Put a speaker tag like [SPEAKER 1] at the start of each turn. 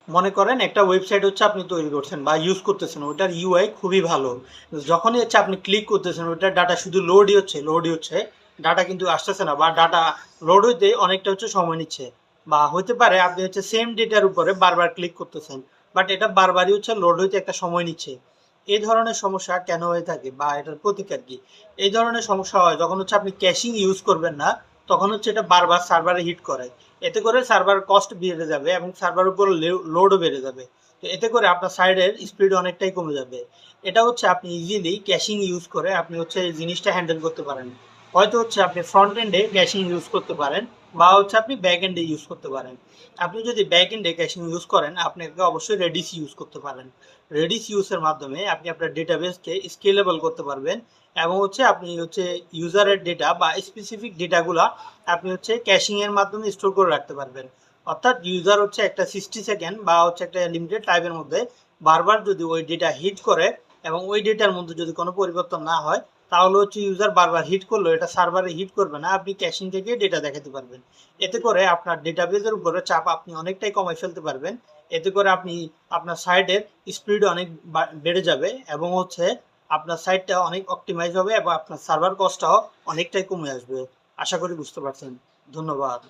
[SPEAKER 1] মনে করেন একটা ওয়েবসাইট হচ্ছে আপনি তৈরি করছেন বা ইউজ করতেছেন, ওটার ইউআই খুবই ভালো। যখনই হচ্ছে আপনি ক্লিক করতেছেন ওটার ডাটা শুধু লোডই হচ্ছে, ডাটা কিন্তু আসতেছে না, বা ডাটা লোড হইতে অনেকটা হচ্ছে সময় নিচ্ছে। বা হতে পারে আপনি হচ্ছে সেম ডেটার উপরে বারবার ক্লিক করতেছেন, বাট এটা বারবারই হচ্ছে লোড হইতে একটা সময় নিচ্ছে। এই ধরনের সমস্যা কেন হয়ে থাকে বা এটার প্রতিকার কি? এই ধরনের সমস্যা হয় যখন হচ্ছে আপনি ক্যাশিং ইউজ করবেন না, তখন হচ্ছে এটা বারবার সার্ভারে হিট করে। এতে করে সার্ভার কস্ট বেড়ে যাবে এবং সার্ভার উপর লোডও বেড়ে যাবে। তো এতে করে আপনার সাইডের স্পিড অনেকটাই কমে যাবে। এটা হচ্ছে আপনি ইজিলি ক্যাশিং ইউজ করে আপনি হচ্ছে এই জিনিসটা হ্যান্ডেল করতে পারেন। হয়তো হচ্ছে আপনি ফ্রন্ট এন্ডে ক্যাশিং ইউজ করতে পারেন, বা হচ্ছে আপনি ব্যাক এন্ডে ইউজ করতে পারেন। আপনি যদি ব্যাক এন্ডে ক্যাশিং ইউজ করেন, আপনাকে অবশ্যই রেডিস ইউজ করতে পারেন। রেডিস ইউজের মাধ্যমে আপনি আপনার ডেটাবেসকে স্কেলেবল করতে পারবেন, এবং হচ্ছে আপনি হচ্ছে ইউজারের ডেটা বা স্পেসিফিক ডেটাগুলা আপনি হচ্ছে ক্যাশিং এর মাধ্যমে স্টোর করে রাখতে পারবেন। অর্থাৎ ইউজার হচ্ছে একটা 60 সেকেন্ড বা হচ্ছে একটা লিমিটেড টাইমের মধ্যে বারবার যদি ওই ডেটা হিট করে এবং ওই ডেটার মধ্যে যদি কোনো পরিবর্তন না হয়, তাহলে হচ্ছে ইউজার বারবার হিট করলো এটা সার্ভারে হিট করবে না, আপনি ক্যাশিং থেকে ডেটা দেখাতে পারবেন। এতে করে আপনার ডেটাবেজের উপরে চাপ আপনি অনেকটাই কমাই ফেলতে পারবেন। এতে করে আপনি আপনার সাইটের স্পিড অনেক বেড়ে যাবে, এবং হচ্ছে আপনার সাইটটা অনেক অপটিমাইজ হবে এবং আপনার সার্ভার কস্টটাও অনেকটাই কমে আসবে। আশা করি বুঝতে পারছেন। ধন্যবাদ।